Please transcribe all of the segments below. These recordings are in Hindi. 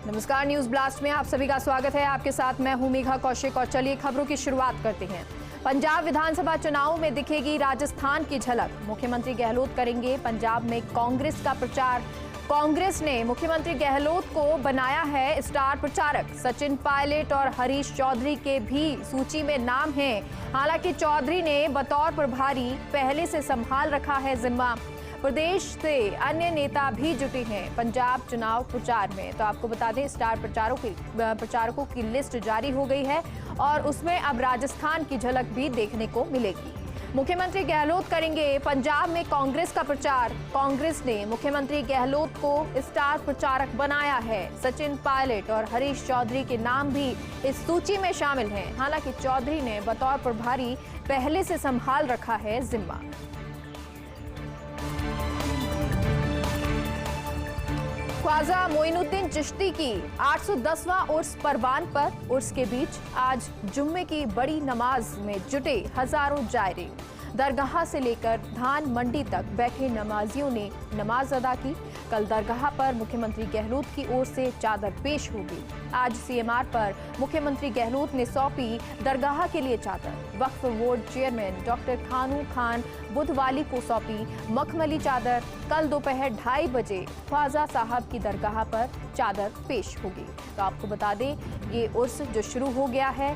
नमस्कार, न्यूज ब्लास्ट में आप सभी का स्वागत है। आपके साथ मैं हूं मेघा कौशिक और चलिए खबरों की शुरुआत करते हैं। पंजाब विधानसभा चुनाव में दिखेगी राजस्थान की झलक। मुख्यमंत्री गहलोत करेंगे पंजाब में कांग्रेस का प्रचार। कांग्रेस ने मुख्यमंत्री गहलोत को बनाया है स्टार प्रचारक। सचिन पायलट और हरीश चौधरी के भी सूची में नाम हैं। हालांकि चौधरी ने बतौर प्रभारी पहले से संभाल रखा है जिम्मा। प्रदेश से अन्य नेता भी जुटे हैं पंजाब चुनाव प्रचार में। तो आपको बता दें, स्टार प्रचारकों की लिस्ट जारी हो गई है और उसमें अब राजस्थान की झलक भी देखने को मिलेगी। मुख्यमंत्री गहलोत करेंगे पंजाब में कांग्रेस का प्रचार। कांग्रेस ने मुख्यमंत्री गहलोत को स्टार प्रचारक बनाया है। सचिन पायलट और हरीश चौधरी के नाम भी इस सूची में शामिल हैं। हालांकि चौधरी ने बतौर प्रभारी पहले से संभाल रखा है जिम्मा। ख्वाजा मोइनुद्दीन चिश्ती की 810वां उर्स परवान पर। उर्स के बीच आज जुम्मे की बड़ी नमाज में जुटे हजारों जायरीन। दरगाह से लेकर धान मंडी तक बैठे नमाजियों ने नमाज अदा की। कल दरगाह पर मुख्यमंत्री गहलोत की ओर से चादर पेश होगी। आज सीएमआर पर मुख्यमंत्री गहलोत ने सौंपी दरगाह के लिए चादर। वक्फ बोर्ड चेयरमैन डॉक्टर खानू खान बुधवाली को सौंपी मखमली चादर। कल दोपहर 2:30 बजे ख्वाजा साहब की दरगाह पर चादर पेश होगी। तो आपको बता दें, ये उर्स जो शुरू हो गया है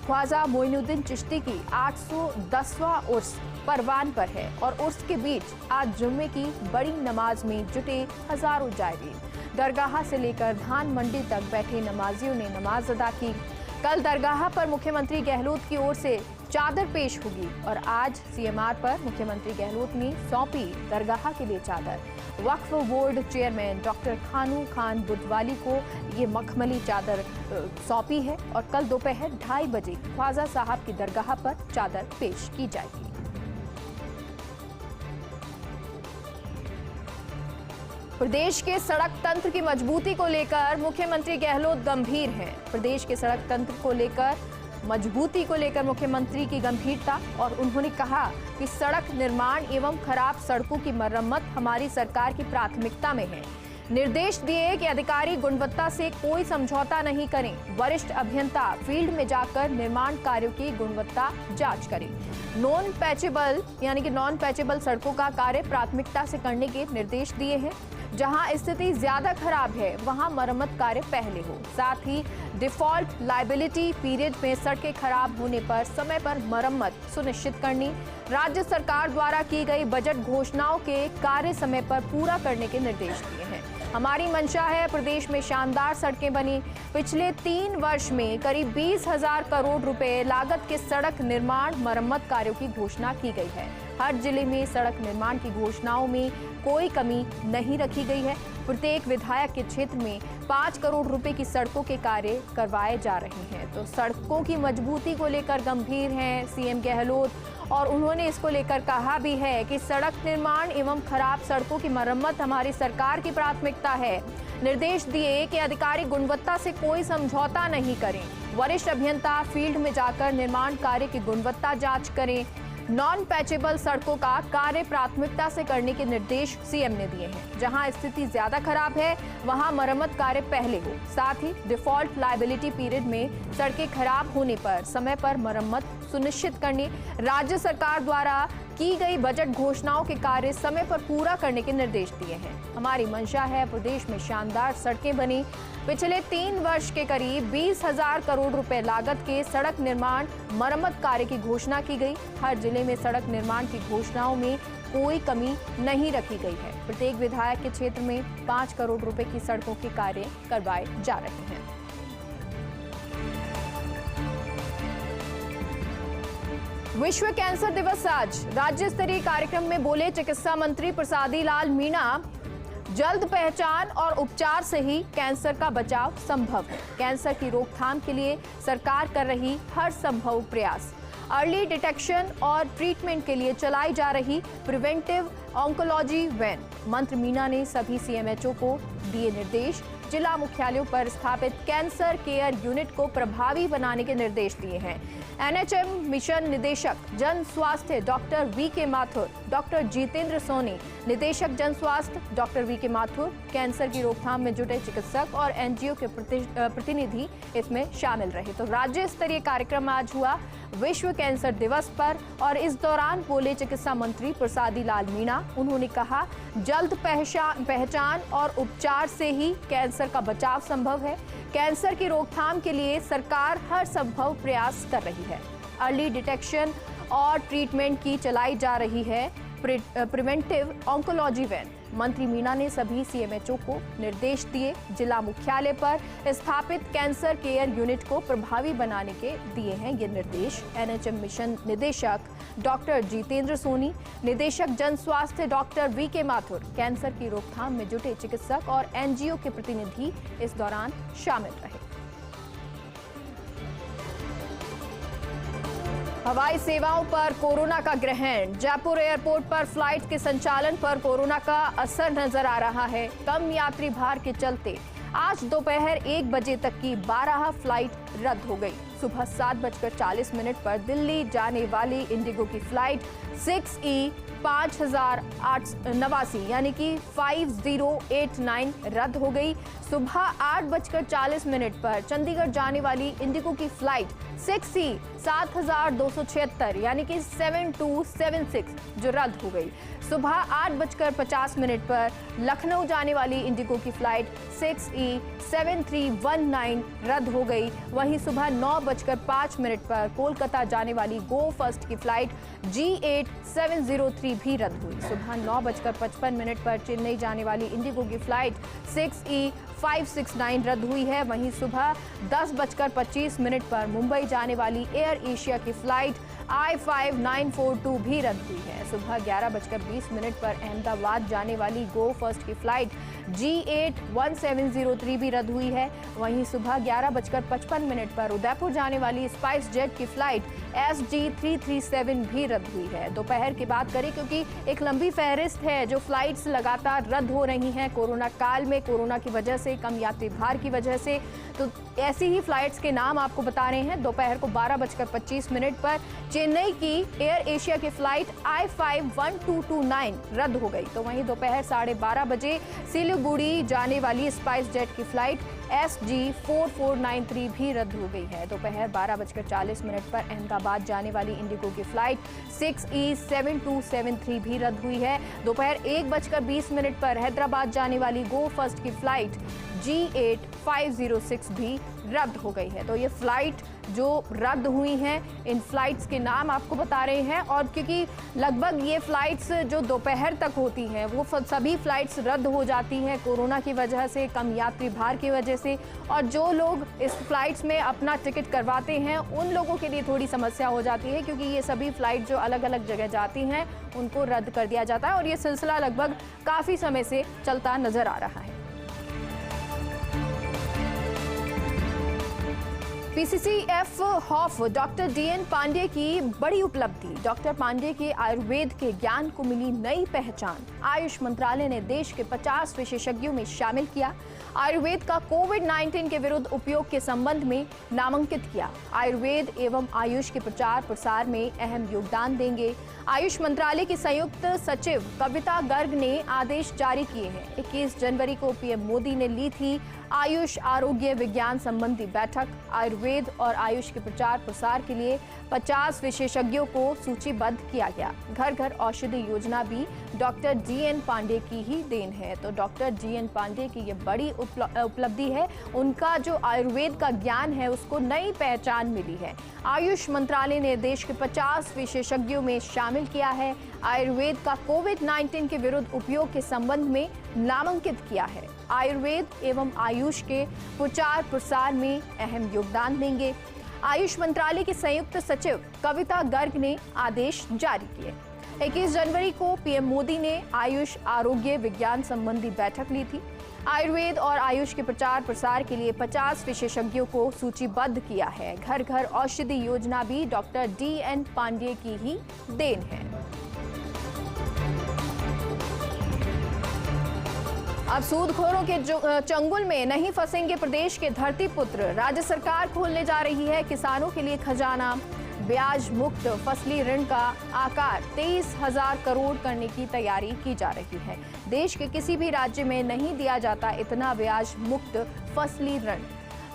ख्वाजा मोइनुद्दीन चिश्ती की 810वां उर्स परवान पर है और उर्स के बीच आज जुम्मे की बड़ी नमाज में जुटे हजारों जायरीन। दरगाह से लेकर धान मंडी तक बैठे नमाजियों ने नमाज अदा की। कल दरगाह पर मुख्यमंत्री गहलोत की ओर से चादर पेश होगी और आज सीएमआर पर मुख्यमंत्री गहलोत ने सौंपी दरगाह के लिए चादर। वक्फ बोर्ड चेयरमैन डॉक्टर खानू खान बुधवाली को ये मखमली चादर सौंपी है और कल दोपहर 2:30 बजे ख्वाजा साहब की दरगाह पर चादर पेश की जाएगी। प्रदेश के सड़क तंत्र की मजबूती को लेकर मुख्यमंत्री गहलोत गंभीर हैं। प्रदेश के सड़क तंत्र को लेकर मजबूती को लेकर मुख्यमंत्री की गंभीरता और उन्होंने कहा कि सड़क निर्माण एवं खराब सड़कों की मरम्मत हमारी सरकार की प्राथमिकता में है। निर्देश दिए कि अधिकारी गुणवत्ता से कोई समझौता नहीं करें। वरिष्ठ अभियंता फील्ड में जाकर निर्माण कार्यों की गुणवत्ता जांच करें। नॉन पैचेबल सड़कों का कार्य प्राथमिकता से करने के निर्देश दिए हैं। जहां स्थिति ज्यादा खराब है वहां मरम्मत कार्य पहले हो। साथ ही डिफॉल्ट लायबिलिटी पीरियड में सड़कें खराब होने पर समय पर मरम्मत सुनिश्चित करनी। राज्य सरकार द्वारा की गई बजट घोषणाओं के कार्य समय पर पूरा करने के निर्देश दिए हैं। हमारी मंशा है प्रदेश में शानदार सड़कें बनी। पिछले 3 वर्ष में करीब 20,000 करोड़ रुपए लागत के सड़क निर्माण मरम्मत कार्यों की घोषणा की गई है। हर जिले में सड़क निर्माण की घोषणाओं में कोई कमी नहीं रखी गई है। प्रत्येक विधायक के क्षेत्र में 5 करोड़ रुपए की सड़कों के कार्य करवाए जा रहे हैं। तो सड़कों की मजबूती को लेकर गंभीर हैं सीएम गहलोत और उन्होंने इसको लेकर कहा भी है कि सड़क निर्माण एवं खराब सड़कों की मरम्मत हमारी सरकार की प्राथमिकता है। निर्देश दिए कि अधिकारी गुणवत्ता से कोई समझौता नहीं करें। वरिष्ठ अभियंता फील्ड में जाकर निर्माण कार्य की गुणवत्ता जांच करें। नॉन पैचेबल सड़कों का कार्य प्राथमिकता से करने के निर्देश सीएम ने दिए हैं। जहां स्थिति ज्यादा खराब है वहां मरम्मत कार्य पहले हो। साथ ही डिफॉल्ट लायबिलिटी पीरियड में सड़कें खराब होने पर समय पर मरम्मत सुनिश्चित करने। राज्य सरकार द्वारा की गई बजट घोषणाओं के कार्य समय पर पूरा करने के निर्देश दिए हैं। हमारी मंशा है प्रदेश में शानदार सड़कें बनी। पिछले 3 वर्ष के करीब 20,000 करोड़ रुपए लागत के सड़क निर्माण मरम्मत कार्य की घोषणा की गई। हर जिले में सड़क निर्माण की घोषणाओं में कोई कमी नहीं रखी गई है। प्रत्येक विधायक के क्षेत्र में 5 करोड़ रुपए की सड़कों के कार्य करवाए जा रहे हैं। विश्व कैंसर दिवस आज। राज्य स्तरीय कार्यक्रम में बोले चिकित्सा मंत्री प्रसादी लाल मीणा, जल्द पहचान और उपचार से ही कैंसर का बचाव संभव है। कैंसर की रोकथाम के लिए सरकार कर रही हर संभव प्रयास। अर्ली डिटेक्शन और ट्रीटमेंट के लिए चलाई जा रही प्रिवेंटिव ऑन्कोलॉजी वैन। मंत्री मीणा ने सभी सीएमएचओ को दिए निर्देश। जिला मुख्यालयों पर स्थापित कैंसर केयर यूनिट को प्रभावी बनाने के निर्देश दिए हैं। एनएचएम मिशन निदेशक जन स्वास्थ्य doctor V K. Mathur, doctor Jitendra Soni, निदेशक जन स्वास्थ्य डॉक्टर वी.के. माथुर, कैंसर की रोकथाम में जुटे चिकित्सक और एनजीओ के प्रतिनिधि इसमें शामिल रहे। तो राज्य स्तरीय कार्यक्रम आज हुआ विश्व कैंसर दिवस पर, और इस दौरान बोले चिकित्सा मंत्री प्रसादी लाल मीणा। उन्होंने कहा, जल्द पहचान और उपचार से ही कैंसर का बचाव संभव है। कैंसर की रोकथाम के लिए सरकार हर संभव प्रयास कर रही है। अर्ली डिटेक्शन और ट्रीटमेंट की चलाई जा रही है प्रिवेंटिव ऑन्कोलॉजी वैन। मंत्री मीणा ने सभी सीएमएचओ को निर्देश दिए, जिला मुख्यालय पर स्थापित कैंसर केयर यूनिट को प्रभावी बनाने के दिए हैं ये निर्देश। एनएचएम मिशन निदेशक डॉक्टर जितेंद्र सोनी, निदेशक जन स्वास्थ्य डॉक्टर वी.के. माथुर, कैंसर की रोकथाम में जुटे चिकित्सक और एनजीओ के प्रतिनिधि इस दौरान शामिल रहे। हवाई सेवाओं पर कोरोना का ग्रहण। जयपुर एयरपोर्ट पर फ्लाइट के संचालन पर कोरोना का असर नजर आ रहा है। कम यात्री भार के चलते आज दोपहर 1 बजे तक की 12 फ्लाइट रद्द हो गई। सुबह 7:40 पर दिल्ली जाने वाली इंडिगो की फ्लाइट 6E 5089 यानी कि 5089 रद्द हो गई। सुबह 8:40 पर चंडीगढ़ जाने वाली इंडिगो की फ्लाइट 6E 7276 यानी कि 7276 जो रद्द हो गई। सुबह 8:50 पर लखनऊ जाने वाली इंडिगो की फ्लाइट 6E 7319 रद्द हो गई। वहीं सुबह 9:05 पर कोलकाता जाने वाली गो फर्स्ट की फ्लाइट G8 703 भी रद्द हुई। सुबह 9:55 पर चेन्नई जाने वाली इंडिगो की फ्लाइट 6E 569 रद्द हुई है। वहीं सुबह 10:25 पर मुंबई जाने वाली एयर एशिया की फ्लाइट I5942 भी रद्द हुई है। सुबह 11:20 पर अहमदाबाद जाने वाली गो फर्स्ट की फ्लाइट G8 1703 भी रद्द हुई है। वहीं सुबह 11:55 पर उदयपुर जाने वाली स्पाइस जेट की फ्लाइट SG 337 भी रद्द हुई है। दोपहर की बात करें, क्योंकि एक लंबी फहरिस्त है जो फ्लाइट्स लगातार रद्द हो रही हैं कोरोना काल में, कोरोना की वजह से, कम यात्री भार की वजह से। तो ऐसी ही फ्लाइट्स के नाम आपको बता रहे हैं। दोपहर को 12:25 पर चेन्नई की एयर एशिया की फ्लाइट I51229 रद्द हो गई। तो वहीं दोपहर 12:30 बजे सिलीगुड़ी जाने वाली स्पाइस जेट की फ्लाइट SG 4493 भी रद्द हो गई है। दोपहर 12:40 पर अहमदाबाद जाने वाली इंडिगो की फ्लाइट 6E 7273 भी रद्द हुई है। दोपहर 1:20 पर हैदराबाद जाने वाली गो फर्स्ट की फ्लाइट G8 506 भी रद्द हो गई है। तो ये फ्लाइट जो रद्द हुई हैं, इन फ्लाइट्स के नाम आपको बता रहे हैं। और क्योंकि लगभग ये फ्लाइट्स जो दोपहर तक होती हैं वो सभी फ्लाइट्स रद्द हो जाती हैं कोरोना की वजह से, कम यात्री भार की वजह से। और जो लोग इस फ्लाइट्स में अपना टिकट करवाते हैं उन लोगों के लिए थोड़ी समस्या हो जाती है, क्योंकि ये सभी फ्लाइट जो अलग अलग जगह जाती हैं उनको रद्द कर दिया जाता है। और ये सिलसिला लगभग काफ़ी समय से चलता नजर आ रहा है। PCCF HoFF doctor DN Pande की बड़ी उपलब्धि। डॉक्टर पांडे के आयुर्वेद के ज्ञान को मिली नई पहचान। आयुष मंत्रालय ने देश के 50 विशेषज्ञों में शामिल किया। आयुर्वेद का कोविड-19 के विरुद्ध उपयोग के संबंध में नामांकित किया। आयुर्वेद एवं आयुष के प्रचार प्रसार में अहम योगदान देंगे। आयुष मंत्रालय की संयुक्त सचिव कविता गर्ग ने आदेश जारी किए हैं। 21 जनवरी को पीएम मोदी ने ली थी आयुष आरोग्य विज्ञान संबंधी बैठक। आयुर्वेद और आयुष के प्रचार प्रसार के लिए 50 विशेषज्ञों को सूचीबद्ध किया गया। घर घर औषधि योजना भी डॉक्टर DN पांडे की ही देन है। तो डॉक्टर DN पांडे की ये बड़ी उपलब्धि है। उनका जो आयुर्वेद का ज्ञान है उसको नई पहचान मिली है। आयुष मंत्रालय ने देश के 50 विशेषज्ञों में शामिल किया है। आयुर्वेद का कोविड-19 के विरुद्ध उपयोग के संबंध में नामांकित किया है। आयुर्वेद एवं आयुष के प्रचार प्रसार में अहम योगदान देंगे। आयुष मंत्रालय की संयुक्त सचिव कविता गर्ग ने आदेश जारी किए। 21 जनवरी को पीएम मोदी ने आयुष आरोग्य विज्ञान संबंधी बैठक ली थी। आयुर्वेद और आयुष के प्रचार प्रसार के लिए 50 विशेषज्ञों को सूचीबद्ध किया है। घर घर औषधि योजना भी डॉक्टर DN पांडे की ही देन है। अब सूदखोरों के चंगुल में नहीं फंसेंगे प्रदेश के धरती पुत्र। राज्य सरकार खोलने जा रही है किसानों के लिए खजाना। ब्याज मुक्त फसली ऋण का आकार 23,000 करोड़ करने की तैयारी की जा रही है। देश के किसी भी राज्य में नहीं दिया जाता इतना ब्याज मुक्त फसली ऋण।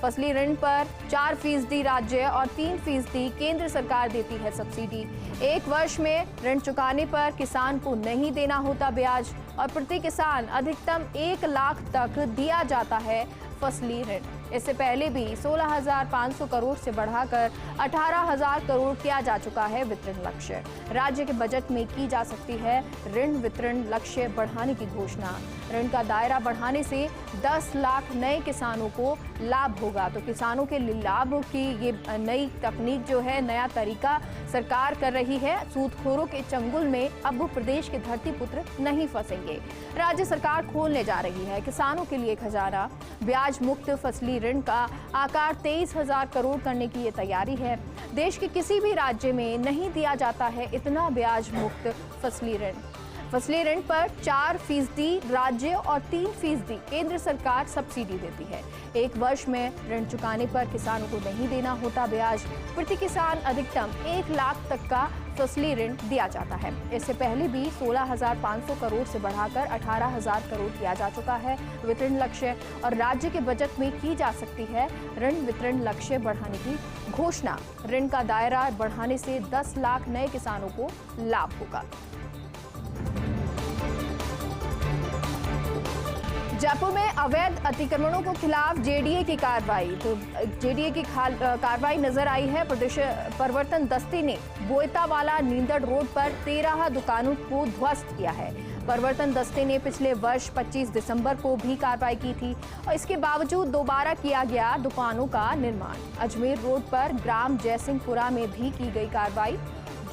फसली ऋण पर 4% राज्य और 3% केंद्र सरकार देती है सब्सिडी। एक वर्ष में ऋण चुकाने पर किसान को नहीं देना होता ब्याज और प्रति किसान अधिकतम 1 लाख तक दिया जाता है फसली ऋण। इससे पहले भी 16,500 करोड़ से बढ़ाकर 18,000 करोड़ किया जा चुका है वितरण लक्ष्य। राज्य के बजट में की जा सकती है ऋण वितरण लक्ष्य बढ़ाने की घोषणा। ऋण का दायरा बढ़ाने से 10 लाख नए किसानों को लाभ होगा। तो किसानों के लाभ की ये नई तकनीक जो है, नया तरीका सरकार कर रही है। सूदखोरों के चंगुल में अब प्रदेश के धरती पुत्र नहीं फंसेंगे। राज्य सरकार खोलने जा रही है किसानों के लिए खजाना। ब्याज मुक्त फसली ऋण का आकार 23,000 करोड़ करने की ये तैयारी है। देश के किसी भी राज्य में नहीं दिया जाता है इतना ब्याज मुक्त फसली ऋण। फसली ऋण पर 4% राज्य और 3% केंद्र सरकार सब्सिडी देती है। एक वर्ष में ऋण चुकाने पर किसानों को नहीं देना होता ब्याज। प्रति किसान अधिकतम 1 लाख तक का फसली ऋण दिया जाता है। इससे पहले भी 16,500 करोड़ से बढ़ाकर 18,000 करोड़ किया जा चुका है वितरण लक्ष्य और राज्य के बजट में की जा सकती है ऋण वितरण लक्ष्य बढ़ाने की घोषणा। ऋण का दायरा बढ़ाने से 10 लाख नए किसानों को लाभ होगा। जयपुर में अवैध अतिक्रमणों के खिलाफ जेडीए की कार्रवाई। तो जेडीए की कार्रवाई नजर आई है। प्रदेश प्रवर्तन दस्ते ने बोयतावाला नींदड़ रोड पर 13 दुकानों को ध्वस्त किया है। प्रवर्तन दस्ते ने पिछले वर्ष 25 दिसंबर को भी कार्रवाई की थी और इसके बावजूद दोबारा किया गया दुकानों का निर्माण। अजमेर रोड पर ग्राम जयसिंहपुरा में भी की गई कार्रवाई।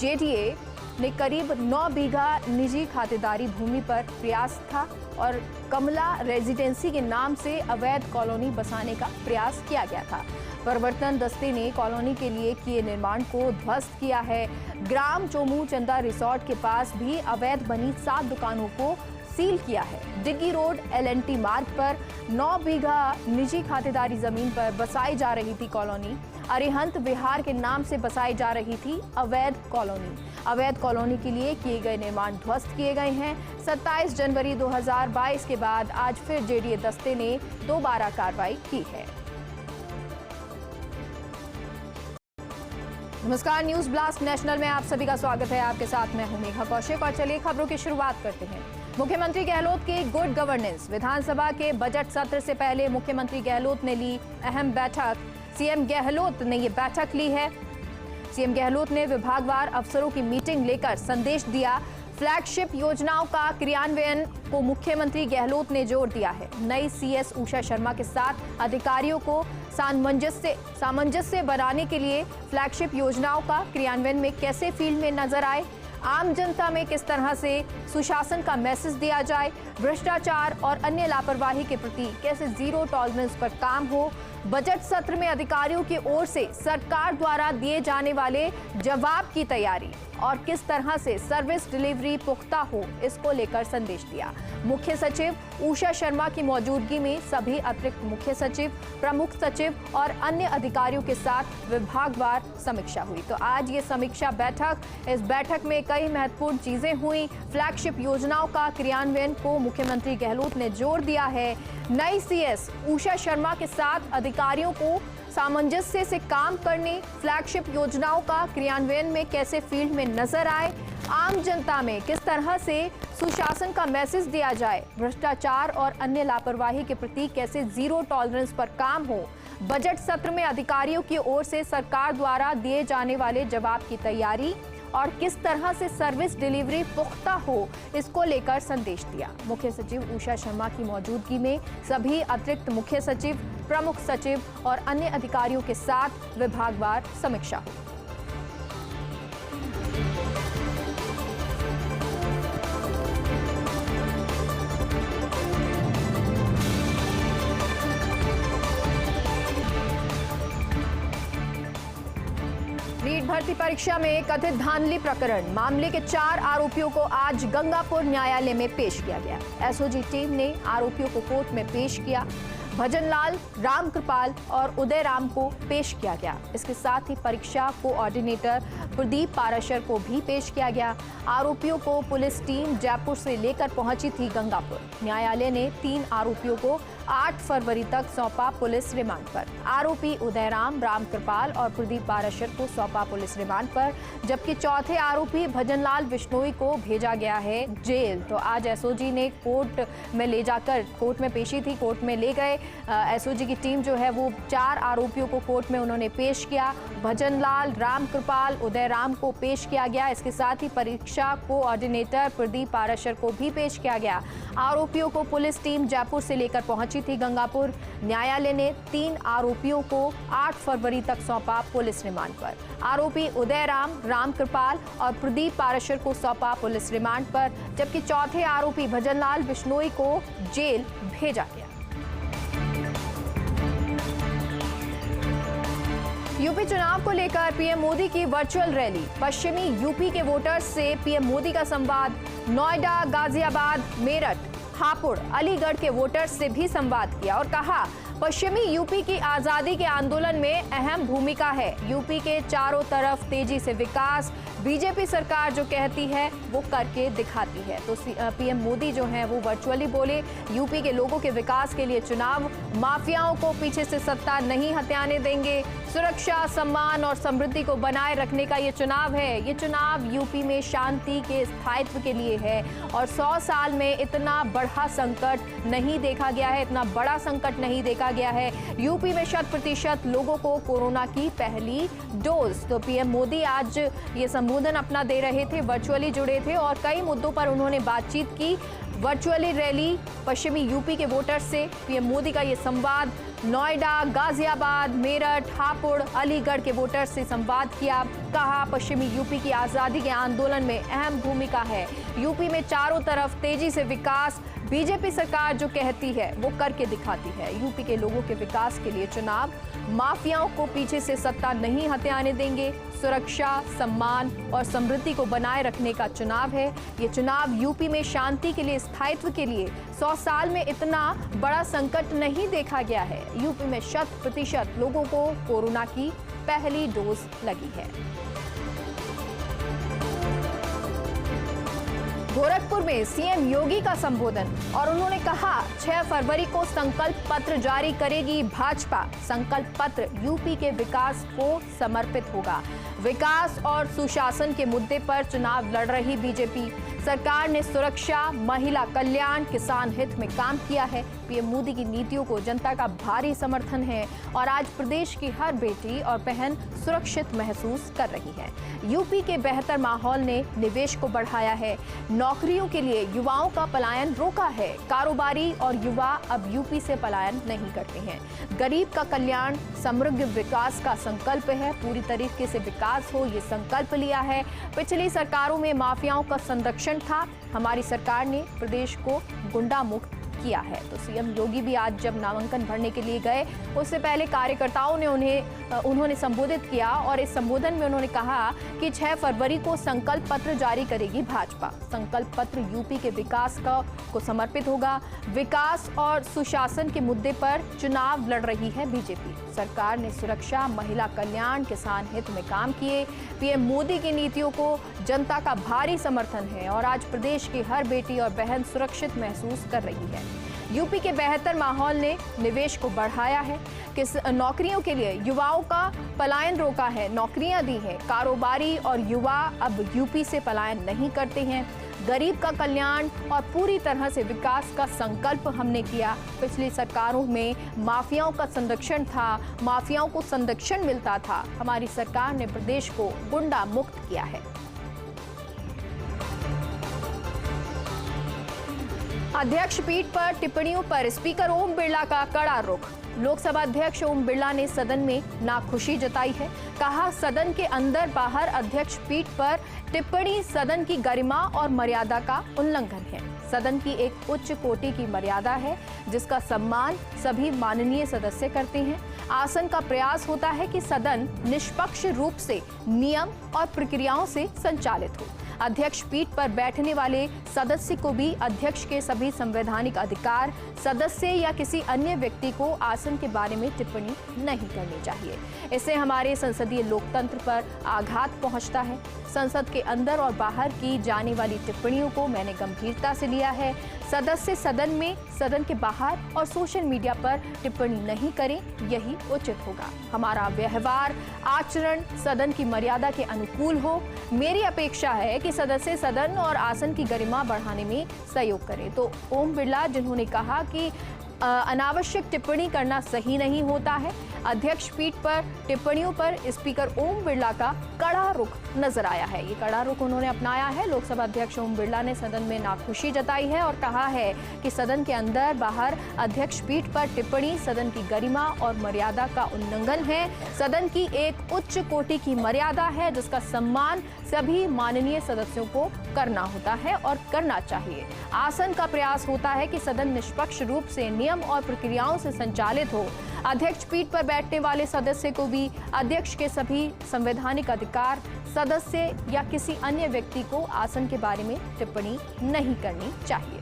जेडीए ने करीब 9 बीघा निजी खातेदारी भूमि पर प्रयास था और कमला रेजिडेंसी के नाम से अवैध कॉलोनी बसाने का प्रयास किया गया था। प्रवर्तन दस्ते ने कॉलोनी के लिए किए निर्माण को ध्वस्त किया है। ग्राम चोमू चंदा रिसोर्ट के पास भी अवैध बनी 7 दुकानों को सील किया है। डिग्गी रोड LNT मार्ग पर 9 बीघा निजी खातेदारी जमीन पर बसाई जा रही थी कॉलोनी। अरिहंत विहार के नाम से बसाई जा रही थी अवैध कॉलोनी। अवैध कॉलोनी के लिए किए गए निर्माण ध्वस्त किए गए हैं। 27 जनवरी 2022 के बाद आज फिर जेडीए दस्ते ने दोबारा कार्रवाई की है। नमस्कार, न्यूज ब्लास्ट नेशनल में आप सभी का स्वागत है। आपके साथ मैं हूं मेघा कौशिक और चलिए खबरों की शुरुआत करते हैं। मुख्यमंत्री गहलोत की गुड गवर्नेंस। विधानसभा के बजट सत्र से पहले मुख्यमंत्री गहलोत ने ली अहम बैठक। सीएम गहलोत ने ये बैठक ली है। सीएम गहलोत ने विभागवार अफसरों की मीटिंग लेकर संदेश दिया। फ्लैगशिप योजनाओं का क्रियान्वयन को मुख्यमंत्री गहलोत ने जोर दिया है। नई CS उषा शर्मा के साथ अधिकारियों को सामंजस्य बनाने के लिए फ्लैगशिप योजनाओं का क्रियान्वयन में कैसे फील्ड में नजर आए, आम जनता में किस तरह से सुशासन का मैसेज दिया जाए, भ्रष्टाचार और अन्य लापरवाही के प्रति कैसे जीरो टॉलरेंस पर काम हो, बजट सत्र में अधिकारियों की ओर से सरकार द्वारा दिए जाने वाले जवाब की तैयारी और किस तरह से सर्विस डिलीवरी पुख्ता हो, इसको लेकर संदेश दिया। मुख्य सचिव उषा शर्मा की मौजूदगी में सभी अतिरिक्त मुख्य सचिव, प्रमुख सचिव और अन्य अधिकारियों के साथ विभागवार समीक्षा हुई। तो आज ये समीक्षा बैठक, इस बैठक में कई महत्वपूर्ण चीजें हुई। फ्लैगशिप योजनाओं का क्रियान्वयन को मुख्यमंत्री गहलोत ने जोर दिया है। नई CS उषा शर्मा के साथ अधिकारियों को सामंजस्य से काम करने, फ्लैगशिप योजनाओं का क्रियान्वयन में कैसे फील्ड में नजर आए, आम जनता में किस तरह से सुशासन का मैसेज दिया जाए, भ्रष्टाचार और अन्य लापरवाही के प्रति कैसे जीरो टॉलरेंस पर काम हो, बजट सत्र में अधिकारियों की ओर से सरकार द्वारा दिए जाने वाले जवाब की तैयारी और किस तरह से सर्विस डिलीवरी पुख्ता हो, इसको लेकर संदेश दिया। मुख्य सचिव उषा शर्मा की मौजूदगी में सभी अतिरिक्त मुख्य सचिव, प्रमुख सचिव और अन्य अधिकारियों के साथ विभागवार समीक्षा हुई। रीट भर भर्ती परीक्षा में कथित धांधली प्रकरण मामले के 4 आरोपियों को आज गंगापुर न्यायालय में पेश किया गया। एसओजी टीम ने आरोपियों को कोर्ट में पेश किया। भजनलाल, रामकृपाल और उदय राम को पेश किया गया। इसके साथ ही परीक्षा कोऑर्डिनेटर प्रदीप पाराशर को भी पेश किया गया। आरोपियों को पुलिस टीम जयपुर से लेकर पहुंची थी गंगापुर। न्यायालय ने 3 आरोपियों को 8 फरवरी तक सौंपा पुलिस रिमांड पर। आरोपी उदयराम, रामकृपाल और प्रदीप पाराशर को सौंपा पुलिस रिमांड पर, जबकि चौथे आरोपी भजनलाल बिश्नोई को भेजा गया है जेल। तो आज एसओजी ने कोर्ट में ले जाकर कोर्ट में पेशी थी, कोर्ट में ले गए। एसओजी की टीम जो है वो 4 आरोपियों को कोर्ट में उन्होंने पेश किया। भजनलाल, रामकृपाल, उदयराम को पेश किया गया। इसके साथ ही परीक्षा कोऑर्डिनेटर प्रदीप पाराशर को भी पेश किया गया। आरोपियों को पुलिस टीम जयपुर से लेकर पहुंची थी गंगापुर। न्यायालय ने 3 आरोपियों को 8 फरवरी तक सौंपा पुलिस रिमांड पर। आरोपी उदयराम, रामकृपाल और प्रदीप पाराशर को सौंपा पुलिस रिमांड पर, जबकि चौथे आरोपी भजनलाल बिश्नोई को जेल भेजा गया। यूपी चुनाव को लेकर पीएम मोदी की वर्चुअल रैली। पश्चिमी यूपी के वोटर्स से पीएम मोदी का संवाद। नोएडा, गाजियाबाद, मेरठ, हापुड़, अलीगढ़ के वोटर्स से भी संवाद किया और कहा पश्चिमी यूपी की आजादी के आंदोलन में अहम भूमिका है। यूपी के चारों तरफ तेजी से विकास, बीजेपी सरकार जो कहती है वो करके दिखाती है। तो पीएम मोदी जो हैं वो वर्चुअली बोले, यूपी के लोगों के विकास के लिए चुनाव, माफियाओं को पीछे से सत्ता नहीं हथियाने देंगे, सुरक्षा, सम्मान और समृद्धि को बनाए रखने का ये चुनाव है। ये चुनाव यूपी में शांति के स्थायित्व के लिए है और 100 साल में इतना बड़ा संकट नहीं देखा गया है, इतना बड़ा संकट नहीं देखा गया है। यूपी में 100% लोगों को कोरोना की पहली डोज। तो पीएम मोदी आज ये संबोधन अपना दे रहे थे, वर्चुअली जुड़े थे और कई मुद्दों पर उन्होंने बातचीत की। वर्चुअली रैली, पश्चिमी यूपी के वोटर्स से पीएम मोदी का ये संवाद। नोएडा, गाजियाबाद, मेरठ, हापुड़, अलीगढ़ के वोटर्स से संवाद किया। कहा पश्चिमी यूपी की आजादी के आंदोलन में अहम भूमिका है। यूपी में चारों तरफ तेजी से विकास, बीजेपी सरकार जो कहती है वो करके दिखाती है। यूपी के लोगों के विकास के लिए चुनाव, माफियाओं को पीछे से सत्ता नहीं हथियाने देंगे, सुरक्षा, सम्मान और समृद्धि को बनाए रखने का चुनाव है। ये चुनाव यूपी में शांति के लिए, स्थायित्व के लिए 100 साल में इतना बड़ा संकट नहीं देखा गया है। यूपी में 100% लोगों को कोरोना की पहली डोज लगी है। गोरखपुर में सीएम योगी का संबोधन और उन्होंने कहा 6 फरवरी को संकल्प पत्र जारी करेगी भाजपा। संकल्प पत्र यूपी के विकास को समर्पित होगा। विकास और सुशासन के मुद्दे पर चुनाव लड़ रही बीजेपी सरकार ने सुरक्षा, महिला कल्याण, किसान हित में काम किया है। पीएम मोदी की नीतियों को जनता का भारी समर्थन है और आज प्रदेश की हर बेटी और बहन सुरक्षित महसूस कर रही है। यूपी के बेहतर माहौल ने निवेश को बढ़ाया है। नौकरियों के लिए युवाओं का पलायन रोका है। कारोबारी और युवा अब यूपी से पलायन नहीं करते हैं। गरीब का कल्याण, समृद्ध विकास का संकल्प है। पूरी तरीके से विकास हो, ये संकल्प लिया है। पिछली सरकारों में माफियाओं का संरक्षण था, हमारी सरकार ने प्रदेश को गुंडा मुक्त किया है। तो सीएम योगी भी आज जब नामांकन भरने के लिए गए, उससे पहले कार्यकर्ताओं ने उन्होंने संबोधित किया और इस संबोधन में उन्होंने कहा कि 6 फरवरी को संकल्प पत्र जारी करेगी भाजपा। संकल्प पत्र यूपी के विकास को समर्पित होगा। विकास और सुशासन के मुद्दे पर चुनाव लड़ रही है बीजेपी सरकार ने सुरक्षा, महिला कल्याण, किसान हित में काम किए। पीएम मोदी की नीतियों को जनता का भारी समर्थन है और आज प्रदेश की हर बेटी और बहन सुरक्षित महसूस कर रही है। यूपी के बेहतर माहौल ने निवेश को बढ़ाया है। नौकरियों के लिए युवाओं का पलायन रोका है, नौकरियां दी हैं। कारोबारी और युवा अब यूपी से पलायन नहीं करते हैं। गरीब का कल्याण और पूरी तरह से विकास का संकल्प हमने किया। पिछली सरकारों में माफियाओं का संरक्षण था, माफियाओं को संरक्षण मिलता था। हमारी सरकार ने प्रदेश को गुंडा मुक्त किया है। अध्यक्ष पीठ पर टिप्पणियों पर स्पीकर ओम बिरला का कड़ा रुख। लोकसभा अध्यक्ष ओम बिरला ने सदन में नाखुशी जताई है। कहा सदन के अंदर बाहर अध्यक्ष पीठ पर टिप्पणी सदन की गरिमा और मर्यादा का उल्लंघन है। सदन की एक उच्च कोटि की मर्यादा है जिसका सम्मान सभी माननीय सदस्य करते हैं। आसन का प्रयास होता है कि सदन निष्पक्ष रूप से नियम और प्रक्रियाओं से संचालित हो। अध्यक्ष पीठ पर बैठने वाले सदस्य को भी अध्यक्ष के सभी संवैधानिक अधिकार, सदस्य या किसी अन्य व्यक्ति को आसन के बारे में टिप्पणी नहीं करनी चाहिए। इससे हमारे संसदीय लोकतंत्र पर आघात पहुंचता है। संसद के अंदर और बाहर की जाने वाली टिप्पणियों को मैंने गंभीरता से लिया है। सदस्य सदन में, सदन के बाहर और सोशल मीडिया पर टिप्पणी नहीं करें, यही उचित होगा। हमारा व्यवहार, आचरण सदन की मर्यादा के अनुकूल हो। मेरी अपेक्षा है कि सदस्य सदन और आसन की गरिमा बढ़ाने में सहयोग करें। तो ओम बिरला, जिन्होंने कहा कि अनावश्यक टिप्पणी करना सही नहीं होता है। अध्यक्ष पीठ पर टिप्पणियों पर स्पीकर ओम बिरला का कड़ा रुख नजर आया है। ये कड़ा रुख उन्होंने अपनाया है। लोकसभा अध्यक्ष ओम बिरला ने सदन में नाखुशी जताई है और कहा है कि सदन के अंदर बाहर अध्यक्ष पीठ पर टिप्पणी सदन की गरिमा और मर्यादा का उल्लंघन है। सदन की एक उच्च कोटि की मर्यादा है जिसका सम्मान सभी माननीय सदस्यों को करना होता है और करना चाहिए। आसन का प्रयास होता है कि सदन निष्पक्ष रूप से नियम और प्रक्रियाओं से संचालित हो। अध्यक्ष पीठ पर बैठने वाले सदस्य को भी अध्यक्ष के सभी संवैधानिक अधिकार, सदस्य या किसी अन्य व्यक्ति को आसन के बारे में टिप्पणी नहीं करनी चाहिए।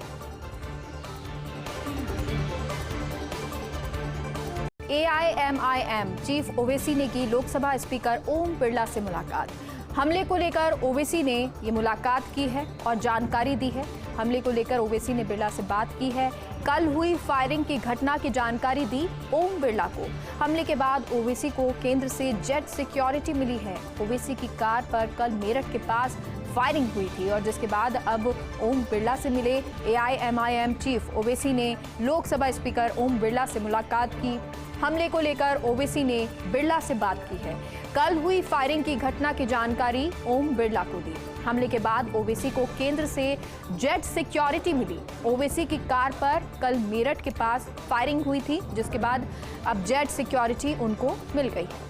AIMIM चीफ ओवैसी ने की लोकसभा स्पीकर ओम बिरला से मुलाकात। हमले को लेकर ओवैसी ने ये मुलाकात की है और जानकारी दी है। हमले को लेकर ओवैसी ने बिरला से बात की है। कल हुई फायरिंग की घटना की जानकारी दी ओम बिरला को। हमले के बाद ओवैसी को केंद्र से जेट सिक्योरिटी मिली है। ओवैसी की कार पर कल मेरठ के पास फायरिंग हुई थी और जिसके बाद अब ओम बिरला से मिले AIMIM चीफ ओवैसी ने लोकसभा स्पीकर ओम बिरला से मुलाकात की। हमले को लेकर ओवैसी ने बिरला से बात की है। कल हुई फायरिंग की घटना की जानकारी ओम बिरला को दी। हमले के बाद ओवैसी को केंद्र से जेट सिक्योरिटी मिली। ओवैसी की कार पर कल मेरठ के पास फायरिंग हुई थी जिसके बाद अब जेट सिक्योरिटी उनको मिल गई है।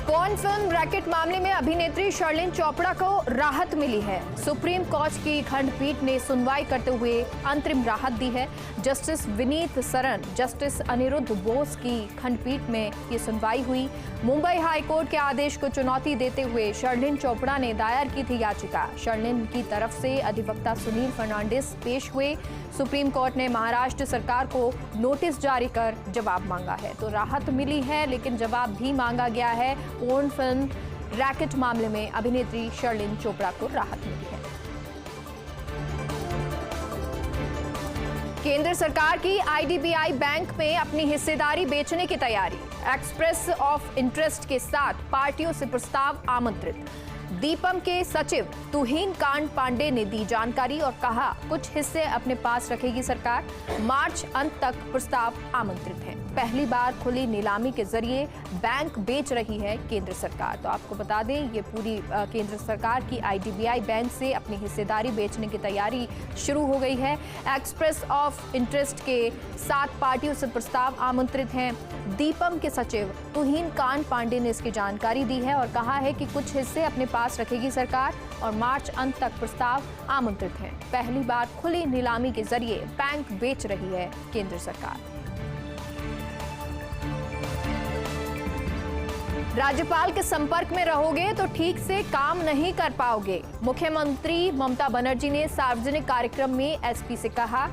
पॉर्न फिल्म रैकेट मामले में अभिनेत्री शर्लिन चोपड़ा को राहत मिली है। सुप्रीम कोर्ट की खंडपीठ ने सुनवाई करते हुए अंतरिम राहत दी है। जस्टिस विनीत सरन, जस्टिस अनिरुद्ध बोस की खंडपीठ में ये सुनवाई हुई। मुंबई हाईकोर्ट के आदेश को चुनौती देते हुए शर्लिन चोपड़ा ने दायर की थी याचिका। शर्लिन की तरफ से अधिवक्ता सुनील फर्नांडिस पेश हुए। सुप्रीम कोर्ट ने महाराष्ट्र सरकार को नोटिस जारी कर जवाब मांगा है। तो राहत मिली है लेकिन जवाब भी मांगा गया है। पॉर्न फिल्म रैकेट मामले में अभिनेत्री शर्लिन चोपड़ा को राहत मिली है। केंद्र सरकार की IDBI बैंक में अपनी हिस्सेदारी बेचने की तैयारी। एक्सप्रेस ऑफ इंटरेस्ट के साथ पार्टियों से प्रस्ताव आमंत्रित। दीपम के सचिव तुहिन कांत पांडे ने दी जानकारी और कहा कुछ हिस्से अपने पास रखेगी सरकार। मार्च अंत तक प्रस्ताव आमंत्रित है। पहली बार खुली नीलामी के जरिए बैंक बेच रही है केंद्र सरकार। तो आपको बता दें ये पूरी केंद्र सरकार की IDBI बैंक से अपनी हिस्सेदारी बेचने की तैयारी शुरू हो गई है। एक्सप्रेस ऑफ इंटरेस्ट के 7 पार्टियों से प्रस्ताव आमंत्रित हैं। दीपम के सचिव तुहिन कांत पांडे ने इसकी जानकारी दी है और कहा है कि कुछ हिस्से अपने पास रखेगी सरकार और मार्च अंत तक प्रस्ताव आमंत्रित हैं। पहली बार खुली नीलामी के जरिए बैंक बेच रही है केंद्र सरकार। राज्यपाल के संपर्क में रहोगे तो ठीक से काम नहीं कर पाओगे। मुख्यमंत्री ममता बनर्जी ने सार्वजनिक कार्यक्रम में SP से कहा।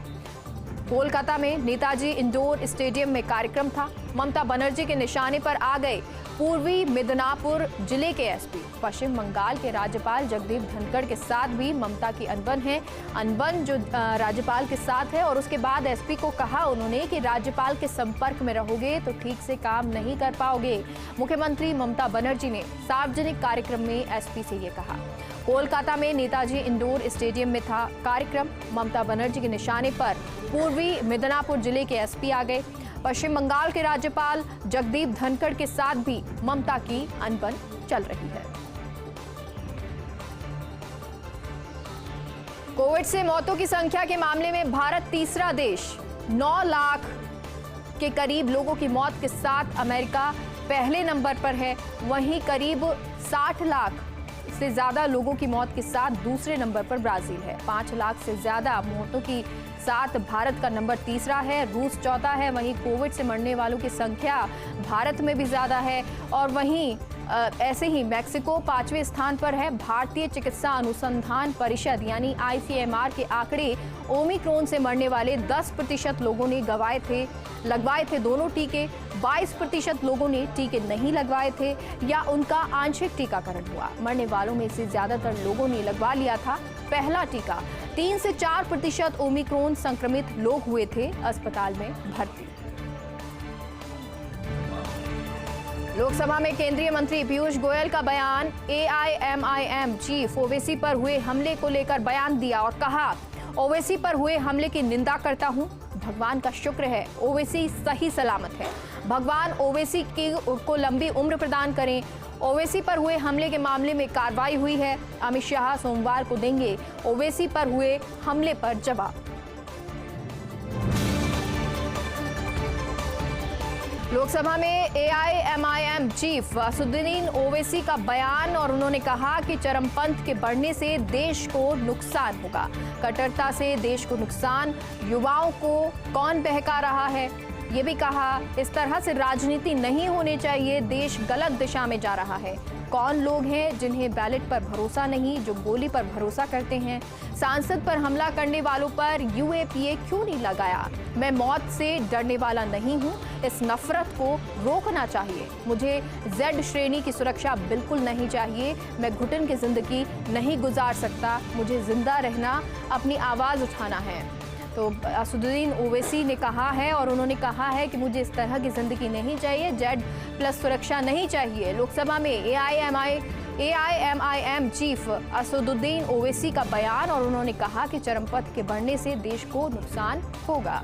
कोलकाता में नेताजी इंडोर स्टेडियम में कार्यक्रम था। ममता बनर्जी के निशाने पर आ गए पूर्वी मिदनापुर जिले के SP। पश्चिम बंगाल के राज्यपाल जगदीप धनखड़ के साथ भी ममता की अनबन है। अनबन जो राज्यपाल के साथ है और उसके बाद SP को कहा उन्होंने कि राज्यपाल के संपर्क में रहोगे तो ठीक से काम नहीं कर पाओगे। मुख्यमंत्री ममता बनर्जी ने सार्वजनिक कार्यक्रम में SP से ये कहा। कोलकाता में नेताजी इंडोर स्टेडियम में था कार्यक्रम। ममता बनर्जी के निशाने पर पूर्वी मिदनापुर जिले के SP आ गए। पश्चिम बंगाल के राज्यपाल जगदीप धनखड़ के साथ भी ममता की अनबन चल रही है। कोविड से मौतों की संख्या के मामले में भारत तीसरा देश। 9 लाख के करीब लोगों की मौत के साथ अमेरिका पहले नंबर पर है। वहीं करीब से ज्यादा लोगों की मौत के साथ दूसरे नंबर पर ब्राजील है। 5 लाख से ज्यादा मौतों की साथ भारत का नंबर तीसरा है, रूस चौथा है। वहीं कोविड से मरने वालों की संख्या भारत में भी ज्यादा है। और वहीं ऐसे ही मैक्सिको 5वें स्थान पर है। भारतीय चिकित्सा अनुसंधान परिषद यानी ICMR के आंकड़े ओमिक्रॉन से मरने वाले 10% लोगों ने लगवाए थे दोनों टीके, 22% लोगों ने टीके नहीं लगवाए थे या उनका आंशिक टीकाकरण हुआ। मरने वालों में से ज्यादातर लोगों ने लगवा लिया था पहला टीका। 3 से 4% ओमिक्रॉन संक्रमित लोग हुए थे अस्पताल में भर्ती। लोकसभा में केंद्रीय मंत्री पीयूष गोयल का बयान। AIMIM चीफ ओवैसी पर हुए हमले को लेकर बयान दिया और कहा, ओवैसी पर हुए हमले की निंदा करता हूं। भगवान का शुक्र है ओवैसी सही सलामत है। भगवान ओवैसी को लंबी उम्र प्रदान करें। ओवैसी पर हुए हमले के मामले में कार्रवाई हुई है। अमित शाह सोमवार को देंगे ओवैसी पर हुए हमले पर जवाब। लोकसभा में AIMIM चीफ असदुद्दीन ओवैसी का बयान और उन्होंने कहा कि चरमपंथ के बढ़ने से देश को नुकसान होगा। कट्टरता से देश को नुकसान, युवाओं को कौन बहका रहा है, ये भी कहा। इस तरह से राजनीति नहीं होनी चाहिए, देश गलत दिशा में जा रहा है। कौन लोग हैं जिन्हें बैलेट पर भरोसा नहीं, जो गोली पर भरोसा करते हैं। सांसद पर हमला करने वालों पर UAPA क्यों नहीं लगाया। मैं मौत से डरने वाला नहीं हूं, इस नफरत को रोकना चाहिए। मुझे Z श्रेणी की सुरक्षा बिल्कुल नहीं चाहिए। मैं घुटन की जिंदगी नहीं गुजार सकता। मुझे जिंदा रहना, अपनी आवाज उठाना है। तो असदुद्दीन ओवैसी ने कहा है और उन्होंने कहा है कि मुझे इस तरह की जिंदगी नहीं चाहिए, Z+ सुरक्षा नहीं चाहिए। लोकसभा में AIMIM चीफ असदुद्दीन ओवैसी का बयान और उन्होंने कहा कि चरमपंथ के बढ़ने से देश को नुकसान होगा।